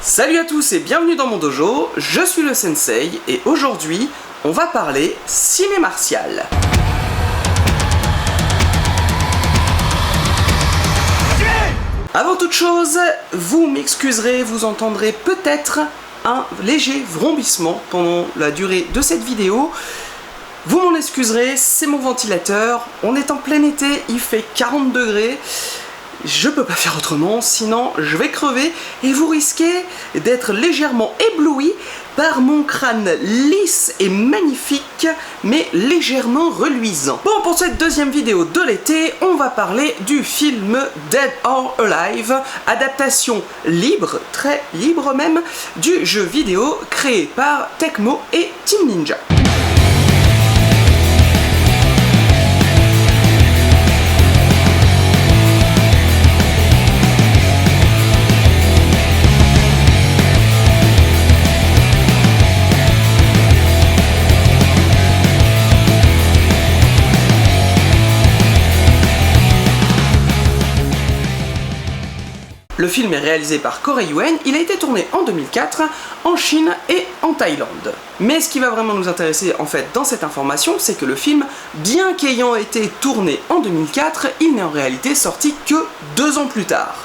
Salut à tous et bienvenue dans mon dojo, je suis le Sensei et aujourd'hui on va parler ciné martial. Avant toute chose, vous m'excuserez, vous entendrez peut-être un léger vrombissement pendant la durée de cette vidéo. Vous m'en excuserez, c'est mon ventilateur, on est en plein été, il fait 40 degrés. Je peux pas faire autrement, sinon je vais crever et vous risquez d'être légèrement ébloui par mon crâne lisse et magnifique, mais légèrement reluisant. Bon, pour cette deuxième vidéo de l'été, on va parler du film Dead or Alive, adaptation libre, très libre même, du jeu vidéo créé par Tecmo et Team Ninja. Le film est réalisé par Corey Yuen, il a été tourné en 2004 en Chine et en Thaïlande. Mais ce qui va vraiment nous intéresser en fait dans cette information, c'est que le film, bien qu'ayant été tourné en 2004, il n'est en réalité sorti que 2 ans plus tard.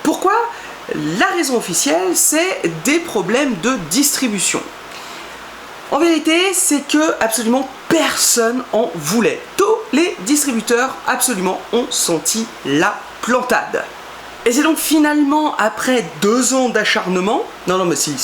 Pourquoi ? La raison officielle, c'est des problèmes de distribution. En vérité, c'est que absolument personne en voulait. Tous les distributeurs absolument ont senti la plantade. Et c'est donc finalement, après 2 ans d'acharnement, non mais si,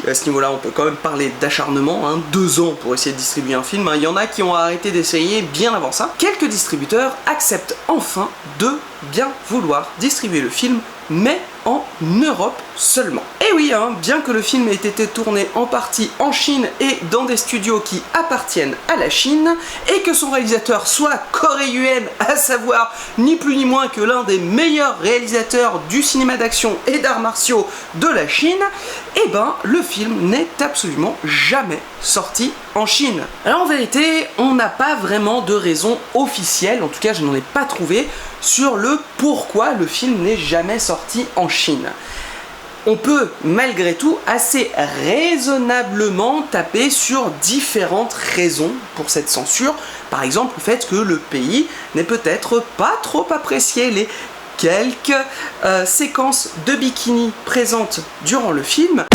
à ce niveau-là on peut quand même parler d'acharnement, 2 ans pour essayer de distribuer un film, il y en a qui ont arrêté d'essayer bien avant ça, quelques distributeurs acceptent enfin de bien vouloir distribuer le film, mais en Europe seulement. Et oui, bien que le film ait été tourné en partie en Chine et dans des studios qui appartiennent à la Chine, et que son réalisateur soit Corey Yuen, à savoir ni plus ni moins que l'un des meilleurs réalisateurs du cinéma d'action et d'arts martiaux de la Chine, eh ben le film n'est absolument jamais sorti en Chine. Alors en vérité, on n'a pas vraiment de raison officielle, en tout cas je n'en ai pas trouvé, sur le pourquoi le film n'est jamais sorti en Chine. On peut malgré tout assez raisonnablement taper sur différentes raisons pour cette censure. Par exemple le fait que le pays n'ait peut-être pas trop apprécié les quelques séquences de bikini présentes durant le film,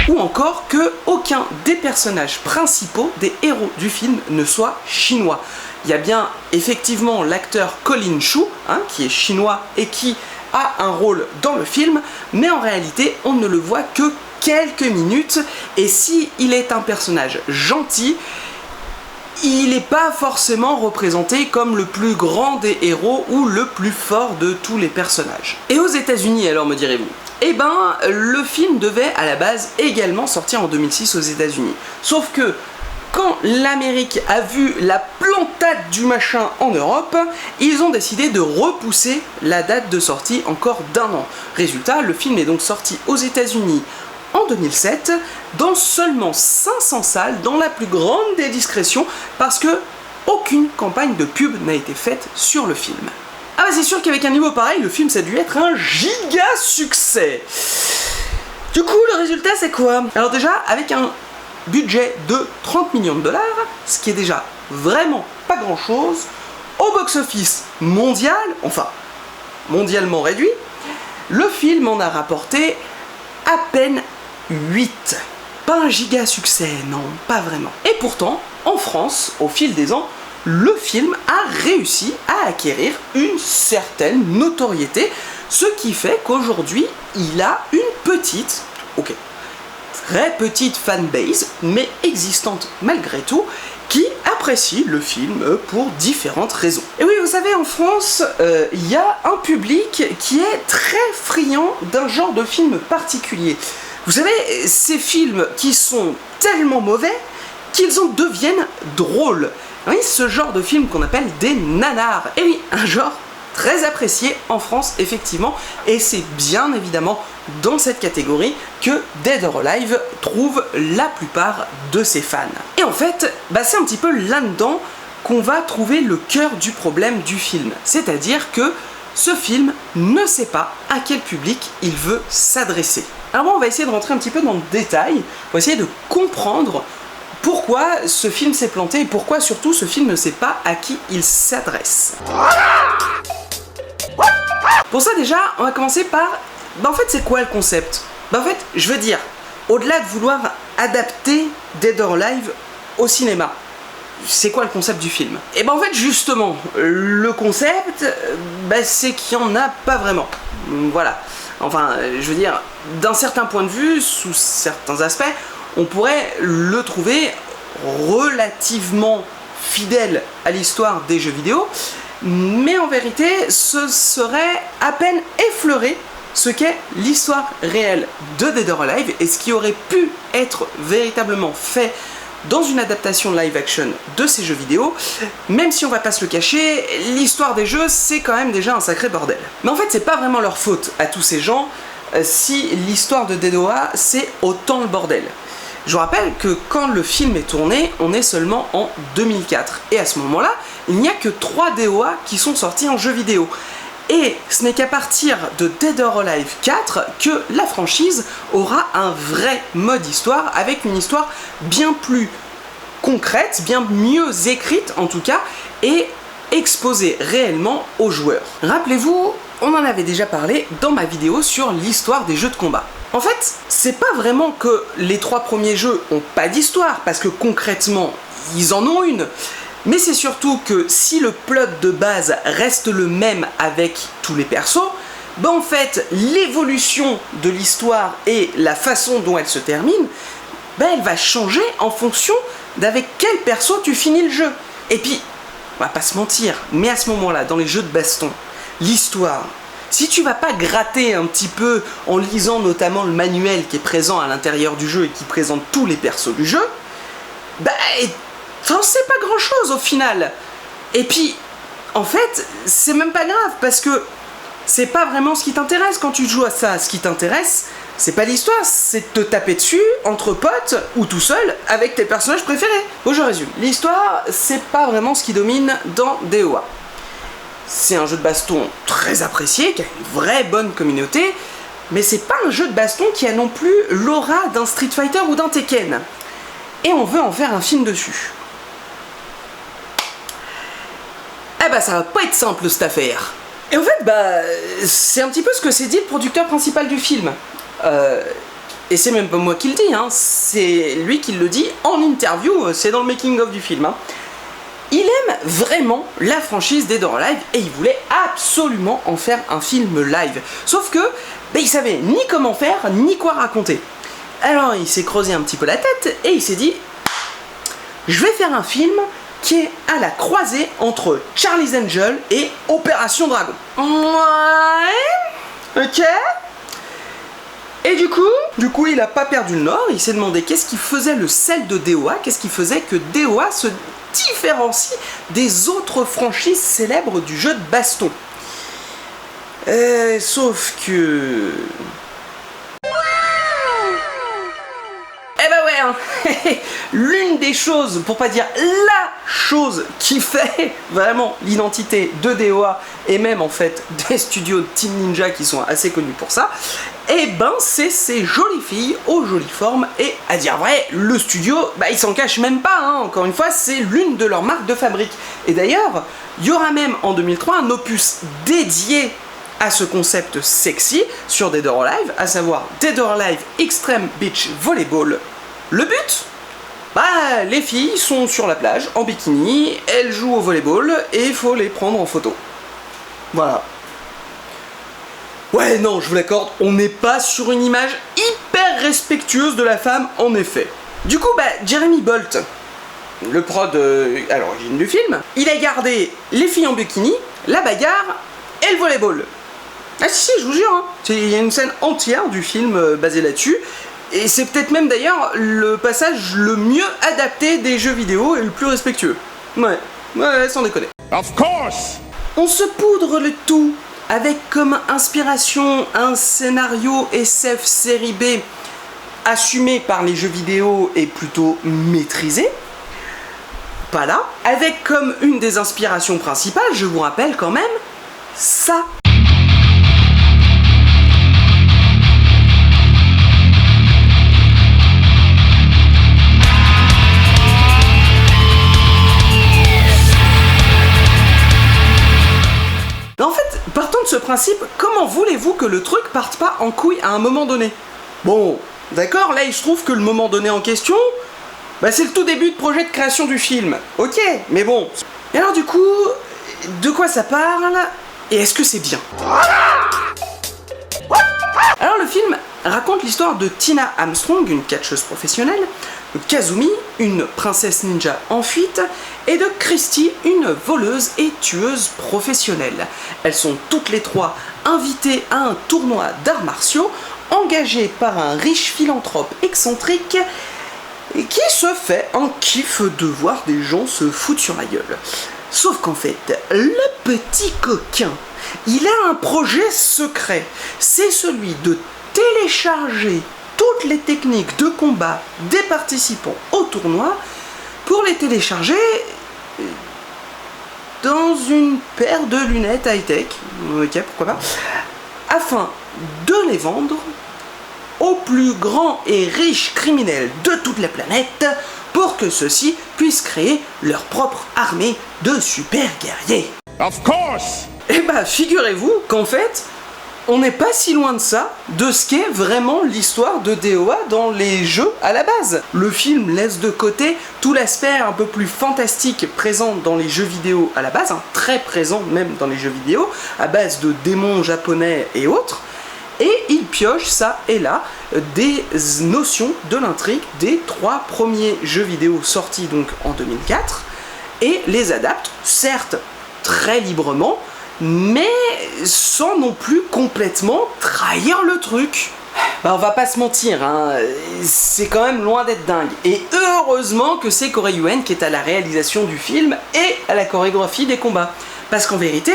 ou encore que aucun des personnages principaux, des héros du film, ne soit chinois. Il y a bien effectivement l'acteur Colin Chou, qui est chinois et qui a un rôle dans le film, mais en réalité on ne le voit que quelques minutes, et si il est un personnage gentil, il n'est pas forcément représenté comme le plus grand des héros ou le plus fort de tous les personnages. Et aux États-Unis alors, me direz-vous ? Eh ben, le film devait à la base également sortir en 2006 aux États-Unis. Sauf que quand l'Amérique a vu la plantade du machin en Europe, ils ont décidé de repousser la date de sortie encore d'1 an. Résultat, le film est donc sorti aux États-Unis en 2007, dans seulement 500 salles, dans la plus grande des discrétions, parce que aucune campagne de pub n'a été faite sur le film. Ah bah c'est sûr qu'avec un niveau pareil, le film ça a dû être un giga succès. Du coup, le résultat c'est quoi ? Alors déjà, avec un budget de 30 millions de dollars, ce qui est déjà vraiment pas grand chose, au box-office mondial, enfin mondialement réduit, le film en a rapporté à peine 8. Pas un giga succès, non, pas vraiment. Et pourtant, en France, au fil des ans, le film a réussi à acquérir une certaine notoriété, ce qui fait qu'aujourd'hui, il a une petite, très petite fanbase, mais existante malgré tout, qui apprécie le film pour différentes raisons. Et oui, vous savez, en France, il y a un public qui est très friand d'un genre de film particulier. Vous savez, ces films qui sont tellement mauvais qu'ils en deviennent drôles. Oui, ce genre de film qu'on appelle des nanars. Et oui, un genre très apprécié en France, effectivement, et c'est bien évidemment dans cette catégorie que Dead or Alive trouve la plupart de ses fans. Et en fait, c'est un petit peu là-dedans qu'on va trouver le cœur du problème du film. C'est-à-dire que ce film ne sait pas à quel public il veut s'adresser. Alors bon, on va essayer de rentrer un petit peu dans le détail, on va essayer de comprendre pourquoi ce film s'est planté et pourquoi surtout ce film ne sait pas à qui il s'adresse. Pour ça déjà, on va commencer par... en fait, c'est quoi le concept? En fait, je veux dire, au-delà de vouloir adapter Dead or Alive au cinéma, c'est quoi le concept du film? Et en fait, justement, le concept, c'est qu'il n'y en a pas vraiment. Voilà. Enfin, je veux dire, d'un certain point de vue, sous certains aspects, on pourrait le trouver relativement fidèle à l'histoire des jeux vidéo, mais en vérité, ce serait à peine effleurer ce qu'est l'histoire réelle de Dead or Alive et ce qui aurait pu être véritablement fait dans une adaptation live action de ces jeux vidéo, même si on va pas se le cacher, l'histoire des jeux c'est quand même déjà un sacré bordel. Mais en fait c'est pas vraiment leur faute à tous ces gens si l'histoire de DOA c'est autant le bordel. Je vous rappelle que quand le film est tourné, on est seulement en 2004 et à ce moment-là, il n'y a que 3 DOA qui sont sortis en jeu vidéo. Et ce n'est qu'à partir de Dead or Alive 4 que la franchise aura un vrai mode histoire, avec une histoire bien plus concrète, bien mieux écrite en tout cas, et exposée réellement aux joueurs. Rappelez-vous, on en avait déjà parlé dans ma vidéo sur l'histoire des jeux de combat. En fait, c'est pas vraiment que les 3 premiers jeux ont pas d'histoire, parce que concrètement, ils en ont une. Mais c'est surtout que si le plot de base reste le même avec tous les persos, en fait, l'évolution de l'histoire et la façon dont elle se termine, elle va changer en fonction d'avec quel perso tu finis le jeu. Et puis, on va pas se mentir, mais à ce moment-là, dans les jeux de baston, l'histoire, si tu vas pas gratter un petit peu en lisant notamment le manuel qui est présent à l'intérieur du jeu et qui présente tous les persos du jeu, t'en sais pas grand chose au final. Et puis, en fait, c'est même pas grave parce que c'est pas vraiment ce qui t'intéresse quand tu joues à ça. Ce qui t'intéresse, c'est pas l'histoire, c'est de te taper dessus entre potes ou tout seul avec tes personnages préférés. Bon, je résume. L'histoire, c'est pas vraiment ce qui domine dans DOA. C'est un jeu de baston très apprécié, qui a une vraie bonne communauté, mais c'est pas un jeu de baston qui a non plus l'aura d'un Street Fighter ou d'un Tekken. Et on veut en faire un film dessus. Ça va pas être simple cette affaire. Et en fait, c'est un petit peu ce que s'est dit le producteur principal du film. Et c'est même pas moi qui le dis, c'est lui qui le dit en interview, c'est dans le making of du film. Il aime vraiment la franchise Dead or Alive et il voulait absolument en faire un film live. Sauf que, il savait ni comment faire, ni quoi raconter. Alors il s'est creusé un petit peu la tête et il s'est dit, je vais faire un film qui est à la croisée entre Charlie's Angel et Opération Dragon. Ouais, ok. Et du coup, il a pas perdu le nord, il s'est demandé qu'est-ce qui faisait le sel de DOA, qu'est-ce qui faisait que DOA se différencie des autres franchises célèbres du jeu de baston. Sauf que... L'une des choses, pour pas dire la chose qui fait vraiment l'identité de DOA et même en fait des studios Team Ninja qui sont assez connus pour ça, c'est ces jolies filles aux jolies formes et à dire vrai, le studio, il s'en cache même pas, encore une fois, c'est l'une de leurs marques de fabrique. Et d'ailleurs, il y aura même en 2003 un opus dédié à ce concept sexy sur Dead or Alive, à savoir Dead or Alive Extreme Beach Volleyball. Le but ? Les filles sont sur la plage, en bikini, elles jouent au volleyball, et il faut les prendre en photo. Voilà. Ouais, non, je vous l'accorde, on n'est pas sur une image hyper respectueuse de la femme, en effet. Du coup, Jeremy Bolt, le prod à l'origine du film, il a gardé les filles en bikini, la bagarre et le volleyball. Ah si, je vous jure, il y a une scène entière du film basée là-dessus, et c'est peut-être même d'ailleurs le passage le mieux adapté des jeux vidéo et le plus respectueux. Ouais, sans déconner. Of course. On se poudre le tout avec comme inspiration un scénario SF série B assumé par les jeux vidéo et plutôt maîtrisé. Pas là. Avec comme une des inspirations principales, je vous rappelle quand même, ça. principe, comment voulez-vous que le truc parte pas en couille à un moment donné? Bon, d'accord, là il se trouve que le moment donné en question, bah c'est le tout début de projet de création du film. Ok, mais bon. Et alors du coup, de quoi ça parle? Et est-ce que c'est bien? Alors le film raconte l'histoire de Tina Armstrong, une catcheuse professionnelle, de Kazumi, une princesse ninja en fuite, et de Christy, une voleuse et tueuse professionnelle. Elles sont toutes les trois invitées à un tournoi d'arts martiaux, engagées par un riche philanthrope excentrique qui se fait un kiff de voir des gens se foutre sur la gueule. Sauf qu'en fait, le petit coquin, il a un projet secret. C'est celui de télécharger toutes les techniques de combat des participants au tournoi pour les télécharger dans une paire de lunettes high-tech, ok, pourquoi pas, afin de les vendre aux plus grands et riches criminels de toute la planète pour que ceux-ci puissent créer leur propre armée de super guerriers. Of course! Et bah figurez-vous qu'en fait, on n'est pas si loin de ça, de ce qu'est vraiment l'histoire de DOA dans les jeux à la base. Le film laisse de côté tout l'aspect un peu plus fantastique présent dans les jeux vidéo à la base, hein, très présent même dans les jeux vidéo, à base de démons japonais et autres, et il pioche ça et là des notions de l'intrigue des 3 premiers jeux vidéo sortis donc en 2004, et les adapte, certes très librement, mais sans non plus complètement trahir le truc. Bah on va pas se mentir, hein, c'est quand même loin d'être dingue. Et heureusement que c'est Corey Yuen qui est à la réalisation du film et à la chorégraphie des combats. Parce qu'en vérité,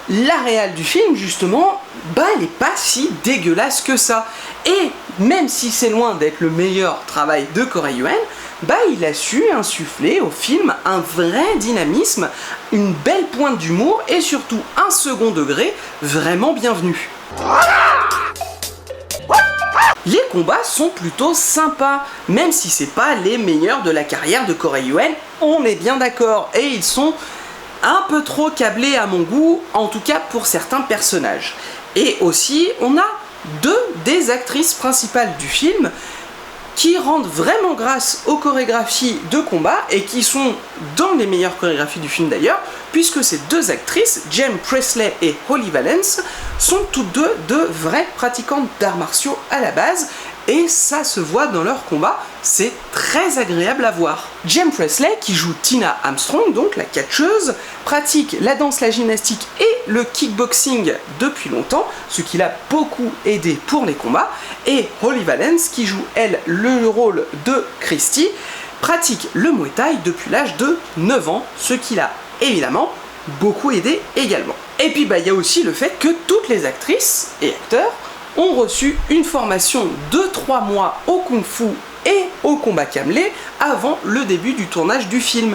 la réal du film, justement, bah elle est pas si dégueulasse que ça. Et même si c'est loin d'être le meilleur travail de Corey Yuen, bah il a su insuffler au film un vrai dynamisme, une belle pointe d'humour et surtout un second degré vraiment bienvenu. Les combats sont plutôt sympas, même si c'est pas les meilleurs de la carrière de Corey Yuen, on est bien d'accord, et ils sont un peu trop câblés à mon goût, en tout cas pour certains personnages. Et aussi, on a 2 des actrices principales du film qui rendent vraiment grâce aux chorégraphies de combat et qui sont dans les meilleures chorégraphies du film d'ailleurs, puisque ces 2 actrices, Jem Presley et Holly Valance, sont toutes 2 de vraies pratiquantes d'arts martiaux à la base, et ça se voit dans leurs combats, c'est très agréable à voir. Jem Presley, qui joue Tina Armstrong, donc la catcheuse, pratique la danse, la gymnastique et le kickboxing depuis longtemps, ce qui l'a beaucoup aidé pour les combats, et Holly Valance, qui joue elle le rôle de Christy, pratique le Muay Thai depuis l'âge de 9 ans, ce qui l'a évidemment beaucoup aidé également. Et puis bah il y a aussi le fait que toutes les actrices et acteurs ont reçu une formation de 3 mois au Kung Fu et au combat Kamlé avant le début du tournage du film.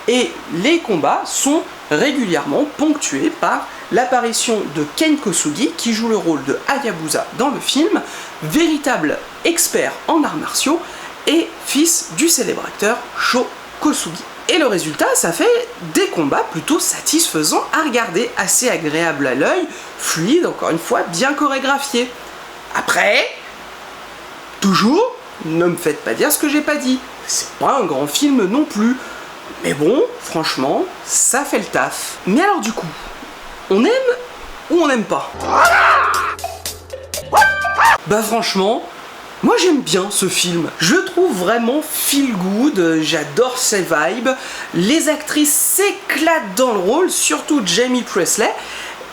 Et les combats sont régulièrement ponctués par l'apparition de Ken Kosugi, qui joue le rôle de Hayabusa dans le film, véritable expert en arts martiaux et fils du célèbre acteur Sho Kosugi. Et le résultat, ça fait des combats plutôt satisfaisants à regarder, assez agréables à l'œil, fluides, encore une fois, bien chorégraphiés. Après, toujours, ne me faites pas dire ce que j'ai pas dit. C'est pas un grand film non plus. Mais bon, franchement, ça fait le taf. Mais alors du coup, on aime ou on n'aime pas? Bah franchement, moi j'aime bien ce film, je le trouve vraiment feel good, j'adore ses vibes, les actrices s'éclatent dans le rôle, surtout Jamie Presley,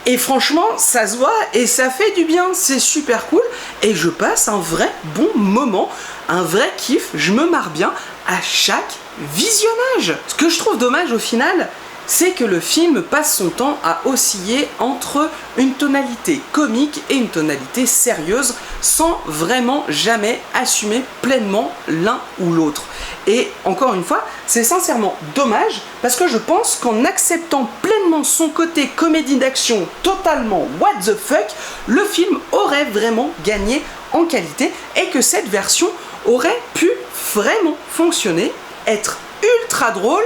et franchement ça se voit et ça fait du bien, c'est super cool, et je passe un vrai bon moment, un vrai kiff, je me marre bien à chaque visionnage. Ce que je trouve dommage au final, c'est que le film passe son temps à osciller entre une tonalité comique et une tonalité sérieuse sans vraiment jamais assumer pleinement l'un ou l'autre. Et encore une fois, c'est sincèrement dommage parce que je pense qu'en acceptant pleinement son côté comédie d'action totalement what the fuck, le film aurait vraiment gagné en qualité et que cette version aurait pu vraiment fonctionner, être ultra drôle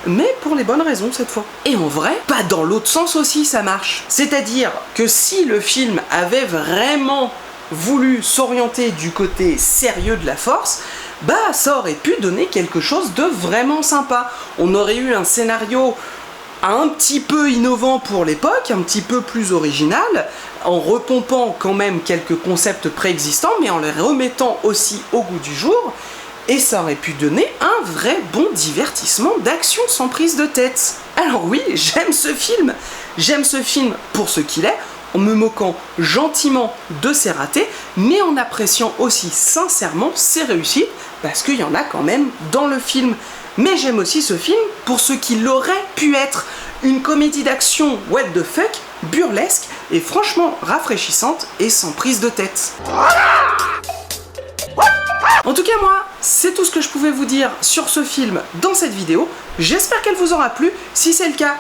mais pour les bonnes raisons cette fois. Et en vrai, pas dans l'autre sens aussi ça marche. C'est-à-dire que si le film avait vraiment voulu s'orienter du côté sérieux de la Force, bah ça aurait pu donner quelque chose de vraiment sympa. On aurait eu un scénario un petit peu innovant pour l'époque, un petit peu plus original, en repompant quand même quelques concepts préexistants, mais en les remettant aussi au goût du jour, et ça aurait pu donner un vrai bon divertissement d'action sans prise de tête. Alors oui, j'aime ce film pour ce qu'il est, en me moquant gentiment de ses ratés, mais en appréciant aussi sincèrement ses réussites, parce qu'il y en a quand même dans le film. Mais j'aime aussi ce film pour ce qu'il aurait pu être, une comédie d'action what the fuck, burlesque et franchement rafraîchissante et sans prise de tête. En tout cas moi, c'est tout ce que je pouvais vous dire sur ce film dans cette vidéo. J'espère qu'elle vous aura plu. Si c'est le cas,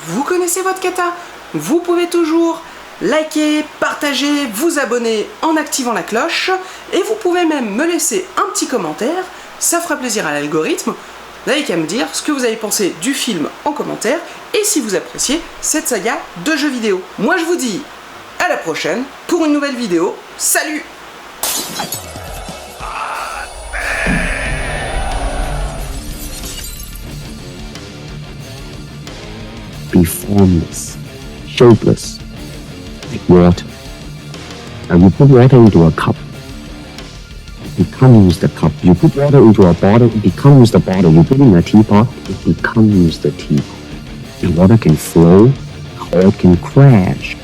vous connaissez votre kata. Vous pouvez toujours liker, partager, vous abonner en activant la cloche. Et vous pouvez même me laisser un petit commentaire. Ça fera plaisir à l'algorithme. Vous n'avez qu'à me dire ce que vous avez pensé du film en commentaire et si vous appréciez cette saga de jeux vidéo. Moi je vous dis à la prochaine pour une nouvelle vidéo. Salut! Be formless, shapeless, like water. And you put water into a cup, it becomes the cup. You put water into a bottle, it becomes the bottle. You put in a teapot, it becomes the teapot. And water can flow or it can crash.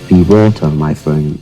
Be water, my friend.